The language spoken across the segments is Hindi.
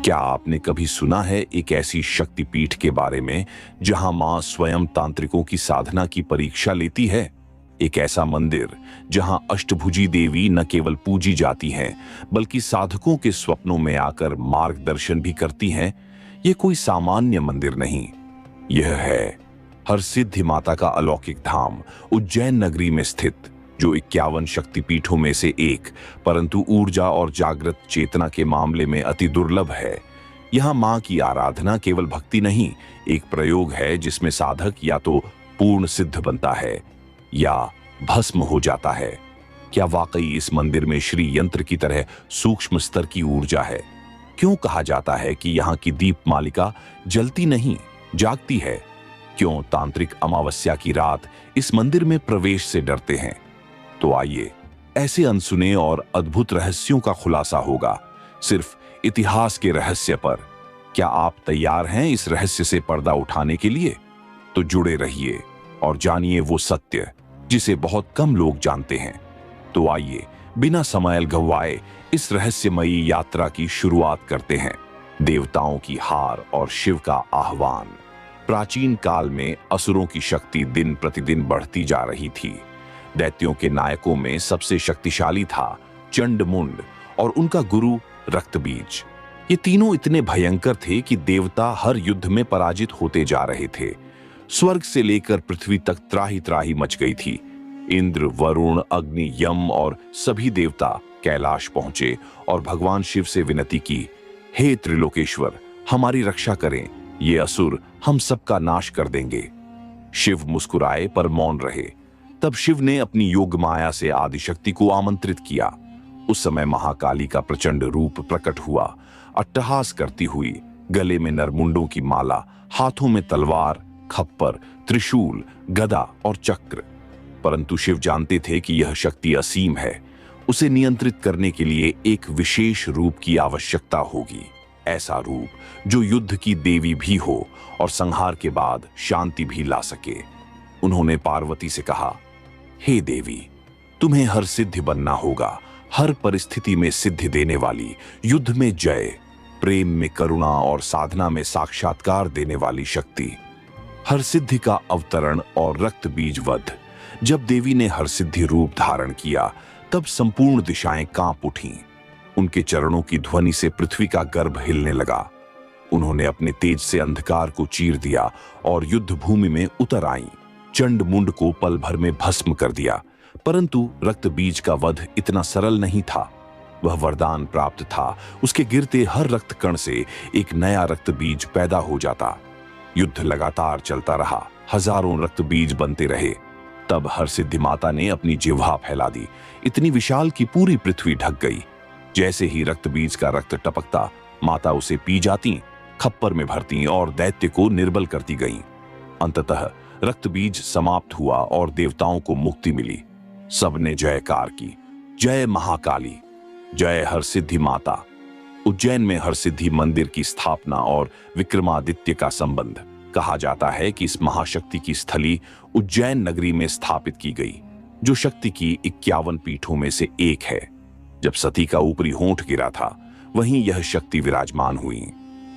क्या आपने कभी सुना है एक ऐसी शक्तिपीठ के बारे में जहां मां स्वयं तांत्रिकों की साधना की परीक्षा लेती है? एक ऐसा मंदिर जहां अष्टभुजी देवी न केवल पूजी जाती हैं, बल्कि साधकों के स्वप्नों में आकर मार्गदर्शन भी करती हैं। यह कोई सामान्य मंदिर नहीं, यह है हरसिद्धि माता का अलौकिक धाम, उज्जैन नगरी में स्थित, जो 51 शक्तिपीठों में से एक, परंतु ऊर्जा और जागृत चेतना के मामले में अति दुर्लभ है। यहाँ मां की आराधना केवल भक्ति नहीं, एक प्रयोग है जिसमें साधक या तो पूर्ण सिद्ध बनता है या भस्म हो जाता है। क्या वाकई इस मंदिर में श्री यंत्र की तरह सूक्ष्म स्तर की ऊर्जा है? क्यों कहा जाता है कि यहाँ की दीप मालिका जलती नहीं, जागती है? क्यों तांत्रिक अमावस्या की रात इस मंदिर में प्रवेश से डरते हैं? तो आइए, ऐसे अनसुने और अद्भुत रहस्यों का खुलासा होगा, सिर्फ इतिहास के रहस्य पर। क्या आप तैयार हैं इस रहस्य से पर्दा उठाने के लिए? तो जुड़े रहिए और जानिए वो सत्य जिसे बहुत कम लोग जानते हैं। तो आइए, बिना समय गंवाए इस रहस्यमयी यात्रा की शुरुआत करते हैं। देवताओं की हार और शिव का आह्वान। प्राचीन काल में असुरों की शक्ति दिन प्रतिदिन बढ़ती जा रही थी। दैत्यों के नायकों में सबसे शक्तिशाली था चंडमुंड और उनका गुरु रक्तबीज। ये तीनों इतने भयंकर थे कि देवता हर युद्ध में पराजित होते जा रहे थे। स्वर्ग से लेकर पृथ्वी तक त्राही त्राही मच गई थी। इंद्र, वरुण, अग्नि, यम और सभी देवता कैलाश पहुंचे और भगवान शिव से विनती की, हे त्रिलोकेश्वर, हमारी रक्षा करें, ये असुर हम सबका नाश कर देंगे। शिव मुस्कुराए पर मौन रहे। तब शिव ने अपनी योग माया से आदिशक्ति को आमंत्रित किया। उस समय महाकाली का प्रचंड रूप प्रकट हुआ, अट्टहास करती हुई, गले में नरमुंडों की माला, हाथों में तलवार, खप्पर, त्रिशूल, गदा और चक्र। परंतु शिव जानते थे कि यह शक्ति असीम है। उसे नियंत्रित करने के लिए एक विशेष रूप की आवश्यकता होगी, ऐसा रूप जो युद्ध की देवी भी हो और संहार के बाद शांति भी ला सके। उन्होंने पार्वती से कहा, हे देवी, तुम्हें हर सिद्धि बनना होगा, हर परिस्थिति में सिद्धि देने वाली, युद्ध में जय, प्रेम में करुणा और साधना में साक्षात्कार देने वाली शक्ति। हर सिद्धि का अवतरण और रक्त बीज वध। जब देवी ने हर सिद्धि रूप धारण किया, तब संपूर्ण दिशाएं कांप उठीं। उनके चरणों की ध्वनि से पृथ्वी का गर्भ हिलने लगा। उन्होंने अपने तेज से अंधकार को चीर दिया और युद्ध भूमि में उतर आईं। चंड मुंड को पल भर में भस्म कर दिया। परंतु रक्त बीज का वध इतना सरल नहीं था। वह वरदान प्राप्त था, उसके गिरते हर रक्त कण से एक नया रक्त बीज पैदा हो जाता। युद्ध लगातार चलता रहा, हजारों रक्त बीज बनते रहे। तब हरसिद्धि माता ने अपनी जिह्वा फैला दी, इतनी विशाल कि पूरी पृथ्वी ढक गई। जैसे ही रक्त बीज का रक्त टपकता, माता उसे पी जाती, खप्पर में भरती और दैत्य को निर्बल करती गईं। अंततः रक्त बीज समाप्त हुआ और देवताओं को मुक्ति मिली। सबने जयकार की, जय महाकाली, जय हरसिद्धि माता। उज्जैन में हरसिद्धि मंदिर की स्थापना और विक्रमादित्य का संबंध। कहा जाता है कि इस महाशक्ति की स्थली उज्जैन नगरी में स्थापित की गई, जो शक्ति की 51 पीठों में से एक है। जब सती का ऊपरी होंठ गिरा था, वहीं यह शक्ति विराजमान हुई।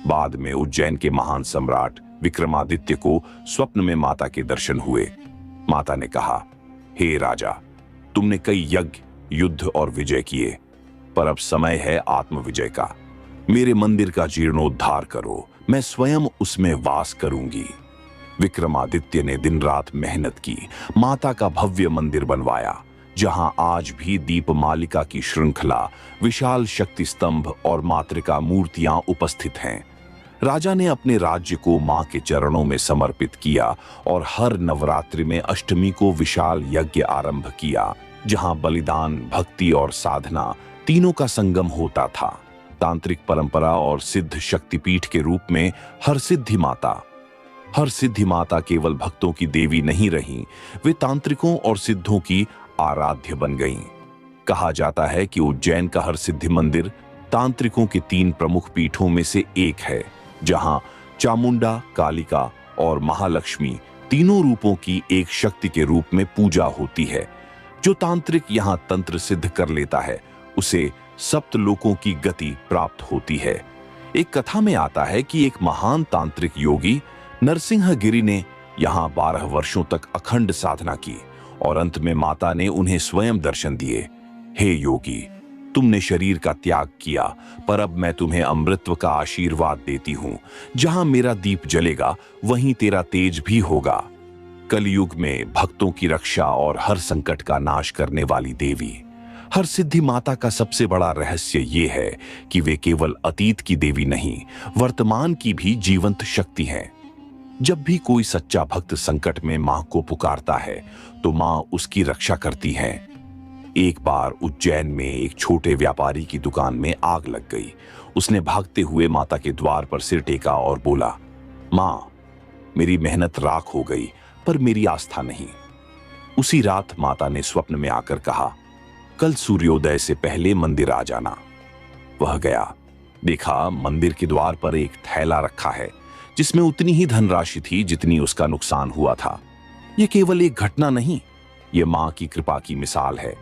बाद में उज्जैन के महान सम्राट विक्रमादित्य को स्वप्न में माता के दर्शन हुए। माता ने कहा, हे राजा, तुमने कई यज्ञ, युद्ध और विजय किए, पर अब समय है आत्मविजय का। मेरे मंदिर का जीर्णोद्धार करो, मैं स्वयं उसमें वास करूंगी। विक्रमादित्य ने दिन रात मेहनत की, माता का भव्य मंदिर बनवाया, जहां आज भी दीप मालिका की श्रृंखला, विशाल शक्ति स्तंभ और मातृका मूर्तियां उपस्थित हैं। राजा ने अपने राज्य को मां के चरणों में समर्पित किया और हर नवरात्रि में अष्टमी को विशाल यज्ञ आरंभ किया, जहां बलिदान, भक्ति और साधना तीनों का संगम होता था। तांत्रिक परंपरा और सिद्ध शक्तिपीठ के रूप में हरसिद्धि माता केवल भक्तों की देवी नहीं रहीं, वे तांत्रिकों और सिद्धों की आराध्य बन गईं। कहा जाता है कि उज्जैन का हरसिद्धि मंदिर तांत्रिकों की 3 प्रमुख पीठों में से एक है, जहां चामुंडा, कालिका और महालक्ष्मी तीनों रूपों की एक शक्ति के रूप में पूजा होती है। जो तांत्रिक यहां तंत्र सिद्ध कर लेता है, उसे सप्त लोकों की गति प्राप्त होती है। एक कथा में आता है कि एक महान तांत्रिक योगी नरसिंहगिरी ने यहाँ 12 वर्षों तक अखंड साधना की और अंत में माता ने उन्हें स्वयं दर्शन दिए। हे योगी, तुमने शरीर का त्याग किया, पर अब मैं तुम्हें अमृतत्व का आशीर्वाद देती हूँ। जहां मेरा दीप जलेगा वहीं तेरा तेज भी होगा। कलयुग में भक्तों की रक्षा और हर संकट का नाश करने वाली देवी हर सिद्धि माता का सबसे बड़ा रहस्य ये है कि वे केवल अतीत की देवी नहीं, वर्तमान की भी जीवंत शक्ति हैं। जब भी कोई सच्चा भक्त संकट में मां को पुकारता है तो मां उसकी रक्षा करती है। एक बार उज्जैन में एक छोटे व्यापारी की दुकान में आग लग गई। उसने भागते हुए माता के द्वार पर सिर टेका और बोला, मां, मेरी मेहनत राख हो गई, पर मेरी आस्था नहीं। उसी रात माता ने स्वप्न में आकर कहा, कल सूर्योदय से पहले मंदिर आ जाना। वह गया। देखा, मंदिर के द्वार पर एक थैला रखा है जिसमें उतनी ही धनराशि थी जितनी उसका नुकसान हुआ था। यह केवल एक घटना नहीं, यह मां की कृपा की मिसाल है।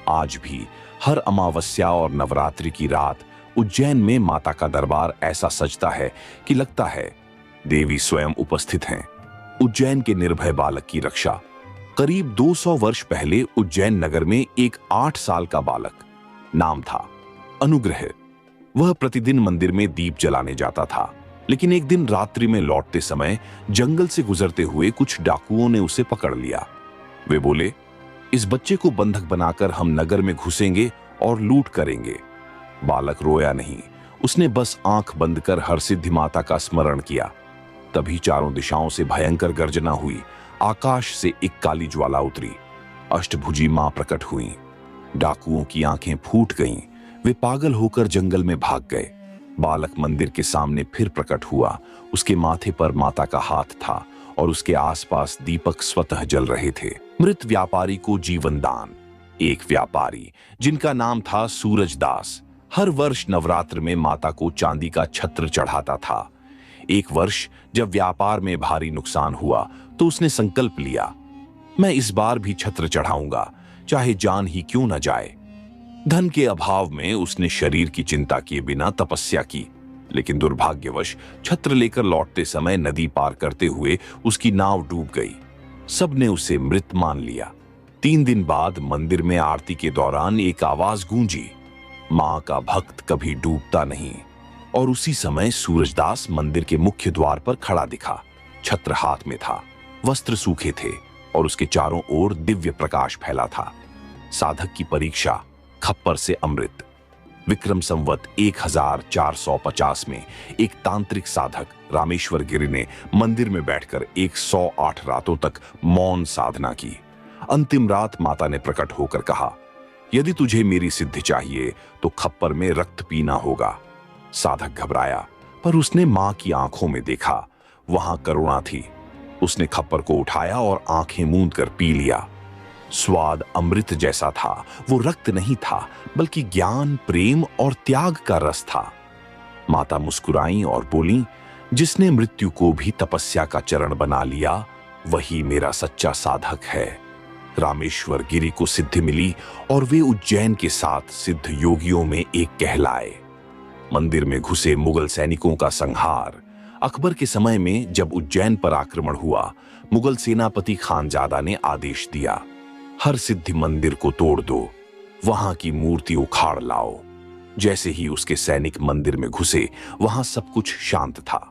आज भी हर अमावस्या और नवरात्रि की रात उज्जैन में माता का दरबार ऐसा सजता है कि लगता है देवी स्वयं उपस्थित हैं। उज्जैन के निर्भय बालक की रक्षा। करीब 200 वर्ष पहले उज्जैन नगर में एक 8 साल का बालक, नाम था अनुग्रह। वह प्रतिदिन मंदिर में दीप जलाने जाता था, लेकिन एक दिन रात्रि में लौटते समय जंगल से गुजरते हुए कुछ डाकुओं ने उसे पकड़ लिया। वे बोले, इस बच्चे को बंधक बनाकर हम नगर में घुसेंगे और लूट करेंगे। बालक रोया नहीं, उसने बस आंख बंद कर हरसिद्धि माता का स्मरण किया। तभी चारों दिशाओं से भयंकर गर्जना हुई। आकाश से एक काली ज्वाला उतरी। अष्टभुजी मां प्रकट हुई। डाकुओं की आंखें फूट गईं। वे पागल होकर जंगल में भाग गए। बालक मंदिर के सामने फिर प्रकट हुआ। उसके माथे पर माता का हाथ था और उसके आसपास दीपक स्वतः जल रहे थे। मृत व्यापारी को जीवन दान। एक व्यापारी जिनका नाम था सूरजदास हर वर्ष नवरात्र में माता को चांदी का छत्र चढ़ाता था। एक वर्ष जब व्यापार में भारी नुकसान हुआ तो उसने संकल्प लिया, मैं इस बार भी छत्र चढ़ाऊंगा, चाहे जान ही क्यों न जाए। धन के अभाव में उसने शरीर की चिंता किए बिना तपस्या की, लेकिन दुर्भाग्यवश छत्र लेकर लौटते समय नदी पार करते हुए उसकी नाव डूब गई। सबने उसे मृत मान लिया। 3 दिन बाद मंदिर में आरती के दौरान एक आवाज गूंजी, मां का भक्त कभी डूबता नहीं। और उसी समय सूरजदास मंदिर के मुख्य द्वार पर खड़ा दिखा। छत्र हाथ में था, वस्त्र सूखे थे और उसके चारों ओर दिव्य प्रकाश फैला था। साधक की परीक्षा, खप्पर से अमृत। विक्रम संवत 1450 में एक तांत्रिक साधक रामेश्वर गिरी ने मंदिर में बैठकर 108 रातों तक मौन साधना की। अंतिम रात माता ने प्रकट होकर कहा, यदि तुझे मेरी सिद्धि चाहिए तो खप्पर में रक्त पीना होगा। साधक घबराया, पर उसने मां की आंखों में देखा, वहां करुणा थी। उसने खप्पर को उठाया और आंखें मूंद कर पी लिया। स्वाद अमृत जैसा था। वो रक्त नहीं था, बल्कि ज्ञान, प्रेम और त्याग का रस था। माता मुस्कुराई और बोली, जिसने मृत्यु को भी तपस्या का चरण बना लिया, वही मेरा सच्चा साधक है। रामेश्वर गिरी को सिद्धि मिली और वे उज्जैन के 7 सिद्ध योगियों में एक कहलाए। मंदिर में घुसे मुगल सैनिकों का संहार। अकबर के समय में जब उज्जैन पर आक्रमण हुआ, मुगल सेनापति खानजादा ने आदेश दिया, हर सिद्धि मंदिर को तोड़ दो, वहां की मूर्ति उखाड़ लाओ। जैसे ही उसके सैनिक मंदिर में घुसे, वहां सब कुछ शांत था।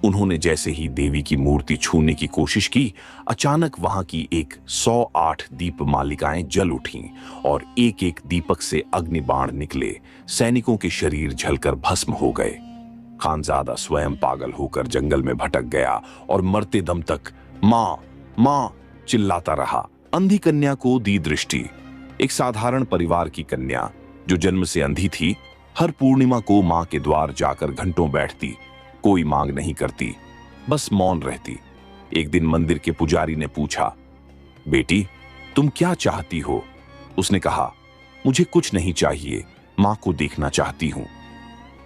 उन्होंने जैसे ही देवी की मूर्ति छूने की कोशिश की, अचानक वहां की एक 108 दीप मालिकाएं जल उठीं और एक एक दीपक से अग्नि बाण निकले। सैनिकों के शरीर जलकर भस्म हो गए। खानजादा स्वयं पागल होकर जंगल में भटक गया और मरते दम तक मां मां चिल्लाता रहा। अंधी कन्या को दी दृष्टि। एक साधारण परिवार की कन्या जो जन्म से अंधी थी, हर पूर्णिमा को मां के द्वार जाकर घंटों बैठती, कोई मांग नहीं करती, बस मौन रहती। एक दिन मंदिर के पुजारी ने पूछा, बेटी तुम क्या चाहती हो? उसने कहा, मुझे कुछ नहीं चाहिए, मां को देखना चाहती हूं।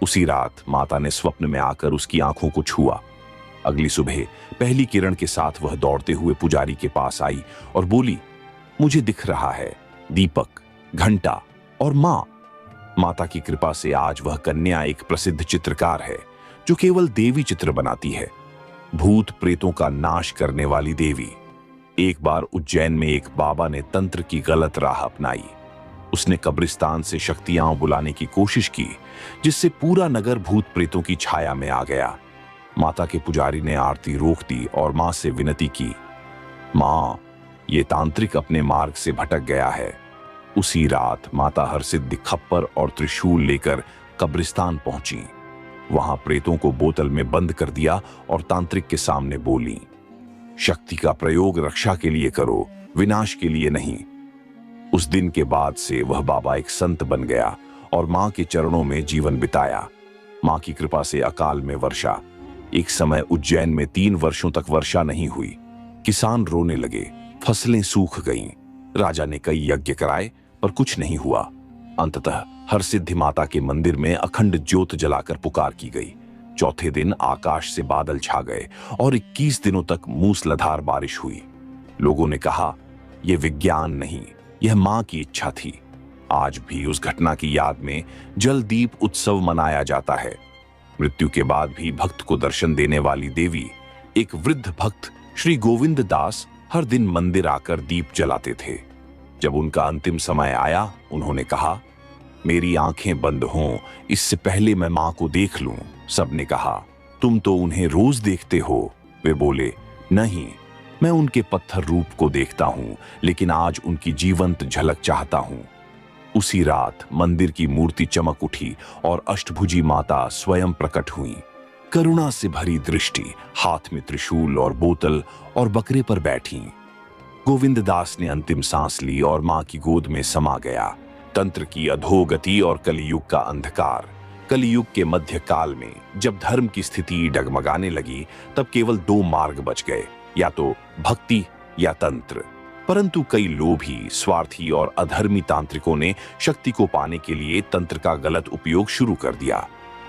उसी रात माता ने स्वप्न में आकर उसकी आंखों को छुआ। अगली सुबह पहली किरण के साथ वह दौड़ते हुए पुजारी के पास आई और बोली, मुझे दिख रहा है दीपक, घंटा और मां। माता की कृपा से आज वह कन्या एक प्रसिद्ध चित्रकार है जो केवल देवी चित्र बनाती है, भूत प्रेतों का नाश करने वाली देवी। एक बार उज्जैन में एक बाबा ने तंत्र की गलत राह अपनाई। उसने कब्रिस्तान से शक्तियां बुलाने की कोशिश की, जिससे पूरा नगर भूत प्रेतों की छाया में आ गया। माता के पुजारी ने आरती रोक दी और मां से विनती की, मां, ये तांत्रिक अपने मार्ग से भटक गया है। उसी रात माता हरसिद्धि खप्पर और त्रिशूल लेकर कब्रिस्तान पहुंची। वहां प्रेतों को बोतल में बंद कर दिया और तांत्रिक के सामने बोली, शक्ति का प्रयोग रक्षा के लिए करो, विनाश के लिए नहीं। उस दिन के बाद से वह बाबा एक संत बन गया और मां के चरणों में जीवन बिताया। मां की कृपा से अकाल में वर्षा। एक समय उज्जैन में 3 वर्षों तक वर्षा नहीं हुई। किसान रोने लगे, फसलें सूख गईं। राजा ने कई यज्ञ कराए पर कुछ नहीं हुआ। अंततः हरसिद्धि माता के मंदिर में अखंड ज्योत जलाकर पुकार की गई। चौथे दिन आकाश से बादल छा गए और 21 दिनों तक मूसलाधार बारिश हुई। लोगों ने कहा, यह विज्ञान नहीं, यह मां की इच्छा थी। आज भी उस घटना की याद में जल दीप उत्सव मनाया जाता है। मृत्यु के बाद भी भक्त को दर्शन देने वाली देवी। एक वृद्ध भक्त श्री गोविंद दास हर दिन मंदिर आकर दीप जलाते थे। जब उनका अंतिम समय आया, उन्होंने कहा, मेरी आंखें बंद हों इससे पहले मैं मां को देख लूं। सबने कहा, तुम तो उन्हें रोज देखते हो। वे बोले, नहीं, मैं उनके पत्थर रूप को देखता हूं, लेकिन आज उनकी जीवंत झलक चाहता हूं। उसी रात मंदिर की मूर्ति चमक उठी और अष्टभुजी माता स्वयं प्रकट हुई। करुणा से भरी दृष्टि, हाथ में त्रिशूल और बोतल, और बकरे पर बैठी। गोविंद दास ने अंतिम सांस ली और मां की गोद में समा गया। तंत्र की अधोगति और कलियुग का अंधकार। कलियुग के मध्य काल में जब धर्म की स्थिति डगमगाने लगी, तब केवल 2 मार्ग बच गए, या तो भक्ति या तंत्र। परंतु कई लोभी, स्वार्थी और अधर्मी तांत्रिकों ने शक्ति को पाने के लिए तंत्र का गलत उपयोग शुरू कर दिया।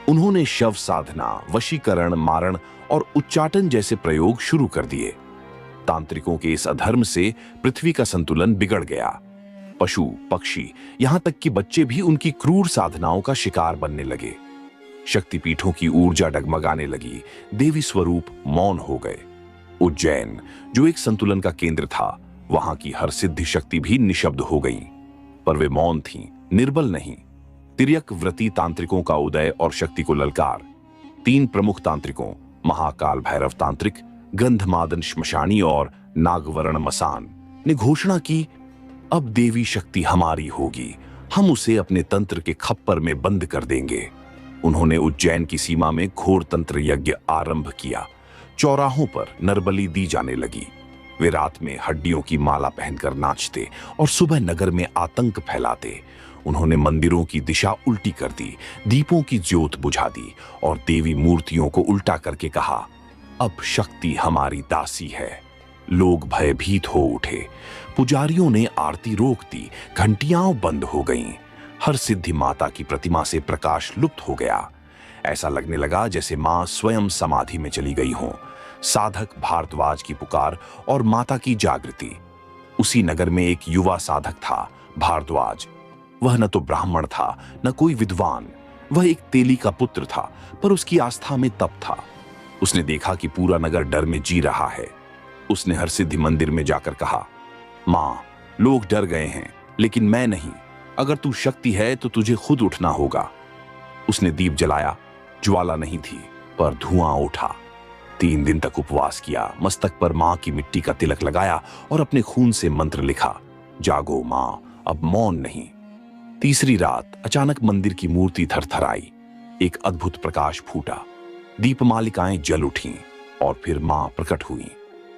उन्होंने शव साधना, वशीकरण, मारण और उच्चाटन जैसे प्रयोग शुरू कर दिए। तांत्रिकों के इस अधर्म से पृथ्वी का संतुलन बिगड़ गया। पशु, पक्षी, यहां तक कि बच्चे भी उनकी क्रूर साधनाओं का शिकार बनने लगे। शक्तिपीठों की ऊर्जा डगमगाने लगी, देवी स्वरूप मौन हो गए। उज्जैन, जो एक संतुलन का केंद्र था, वहां की हर सिद्धि शक्ति भी निशब्द हो गई। पर वे मौन थीं, निर्बल नहीं। तिर्यक व्रती तांत्रिकों का उदय और शक्ति को ललकार। 3 प्रमुख तांत्रिकों, महाकाल भैरव तांत्रिक, गंधमादन श्मशानी और नागवर्ण मसान, ने घोषणा की, अब देवी शक्ति हमारी होगी, हम उसे अपने तंत्र के खप्पर में बंद कर देंगे। उन्होंने उज्जैन की सीमा में घोर तंत्र यज्ञ आरंभ किया। चौराहों पर नरबलि दी जाने लगी। वे रात में हड्डियों की माला पहनकर नाचते और सुबह नगर में आतंक फैलाते। उन्होंने मंदिरों की दिशा उल्टी कर दी, दीपों की ज्योत बुझा दी और देवी मूर्तियों को उल्टा करके कहा, अब शक्ति हमारी दासी है। लोग भयभीत हो उठे। पुजारियों ने आरती रोक दी, घंटियां बंद हो गईं। हर सिद्धि माता की प्रतिमा से प्रकाश लुप्त हो गया। ऐसा लगने लगा जैसे मां स्वयं समाधि में चली गई हो। साधक भारद्वाज की पुकार और माता की जागृति। उसी नगर में एक युवा साधक था, भारद्वाज। वह न तो ब्राह्मण था, न कोई विद्वान। वह एक तेली का पुत्र था, पर उसकी आस्था में तप था। उसने देखा कि पूरा नगर डर में जी रहा है। उसने हरसिद्धि मंदिर में जाकर कहा, मां, लोग डर गए हैं, लेकिन मैं नहीं। अगर तू शक्ति है तो तुझे खुद उठना होगा। उसने दीप जलाया। ज्वाला नहीं थी, पर धुआं उठा। 3 दिन तक उपवास किया, मस्तक पर मां की मिट्टी का तिलक लगाया और अपने खून से मंत्र लिखा, जागो मां, अब मौन नहीं। तीसरी रात अचानक मंदिर की मूर्ति थरथराई। एक अद्भुत प्रकाश फूटा, दीपमालिकाएं जल उठीं और फिर मां प्रकट हुई,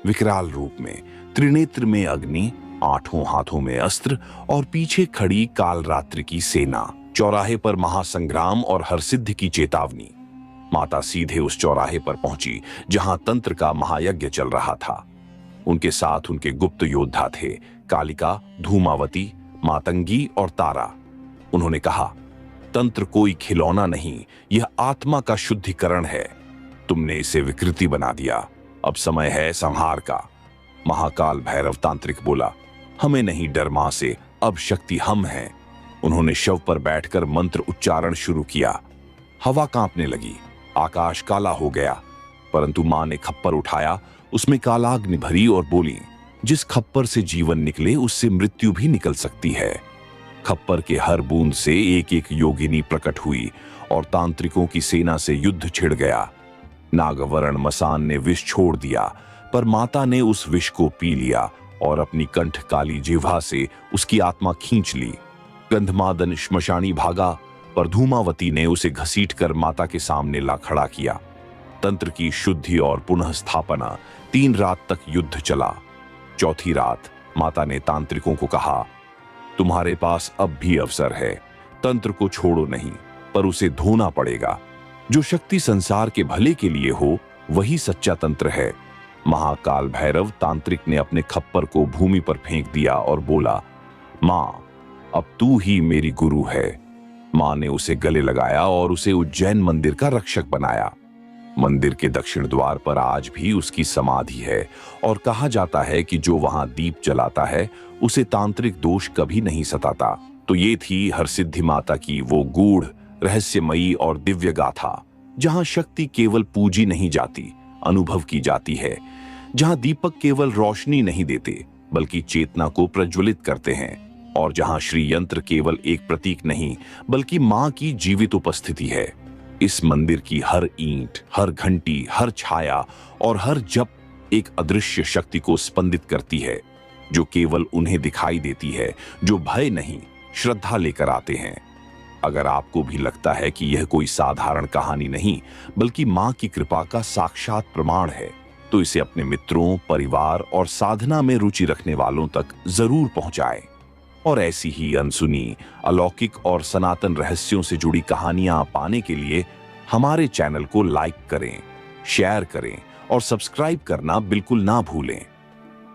विकराल रूप में, त्रिनेत्र में अग्नि, 8 हाथों में अस्त्र और पीछे खड़ी कालरात्रि की सेना। चौराहे पर महासंग्राम और हरसिद्धि की चेतावनी। माता सीधे उस चौराहे पर पहुंची जहां तंत्र का महायज्ञ चल रहा था। उनके साथ उनके गुप्त योद्धा थे, कालिका, धूमावती, मातंगी और तारा। उन्होंने कहा, तंत्र कोई खिलौना नहीं, यह आत्मा का शुद्धिकरण है। तुमने इसे विकृति बना दिया, अब समय है संहार का। महाकाल भैरव तांत्रिक बोला, हमें नहीं डर मां से, अब शक्ति हम हैं। उन्होंने शव पर बैठकर मंत्र उच्चारण शुरू किया। हवा कांपने लगी, आकाश काला हो गया, परंतु मां ने खप्पर उठाया, उसमें कालाग्नि भरी और बोली, जिस खप्पर से जीवन निकले उससे मृत्यु भी निकल सकती है। खप्पर के हर बूंद से एक एक योगिनी प्रकट हुई और तांत्रिकों की सेना से युद्ध छिड़ गया। नागवरण मसान ने विष छोड़ दिया, पर माता ने उस विष को पी लिया और अपनी कंठ काली जिह्वा से उसकी आत्मा खींच ली। गंधमादन श्मशानी भागा, पर धूमावती ने उसे घसीटकर माता के सामने ला खड़ा किया। तंत्र की शुद्धि और पुनः स्थापना 3 रात तक युद्ध चला। चौथी रात माता ने तांत्रिकों को कहा, तुम्हारे पास अब भी अवसर है, तंत्र को छोड़ो नहीं, पर उसे धोना पड़ेगा। जो शक्ति संसार के भले के लिए हो वही सच्चा तंत्र है। महाकाल भैरव तांत्रिक ने अपने खप्पर को भूमि पर फेंक दिया और बोला, मां, अब तू ही मेरी गुरु है। मां ने उसे गले लगाया और उसे उज्जैन मंदिर का रक्षक बनाया। मंदिर के दक्षिण द्वार पर आज भी उसकी समाधि है और कहा जाता है कि जो वहां दीप जलाता है उसे तांत्रिक दोष कभी नहीं सताता। तो ये थी हरसिद्धि माता की वो गूढ़, रहस्यमयी और दिव्य गाथा, जहां शक्ति केवल पूजी नहीं जाती, अनुभव की जाती है। जहां दीपक केवल रोशनी नहीं देते बल्कि चेतना को प्रज्वलित करते हैं, और जहां श्री यंत्र केवल एक प्रतीक नहीं बल्कि मां की जीवित उपस्थिति है। इस मंदिर की हर ईंट, हर घंटी, हर छाया और हर जप एक अदृश्य शक्ति को स्पंदित करती है, जो केवल उन्हें दिखाई देती है जो भय नहीं, श्रद्धा लेकर आते हैं। अगर आपको भी लगता है कि यह कोई साधारण कहानी नहीं बल्कि मां की कृपा का साक्षात प्रमाण है, तो इसे अपने मित्रों, परिवार और साधना में रुचि रखने वालों तक जरूर पहुंचाएं। और ऐसी ही अनसुनी, अलौकिक और सनातन रहस्यों से जुड़ी कहानियां पाने के लिए हमारे चैनल को लाइक करें, शेयर करें और सब्सक्राइब करना बिल्कुल ना भूलें।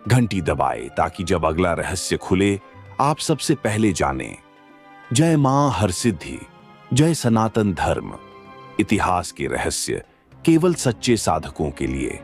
घंटी दबाएं ताकि जब अगला रहस्य खुले आप सबसे पहले जानें। जय मां हरसिद्धि, जय सनातन धर्म। इतिहास के रहस्य केवल सच्चे साधकों के लिए।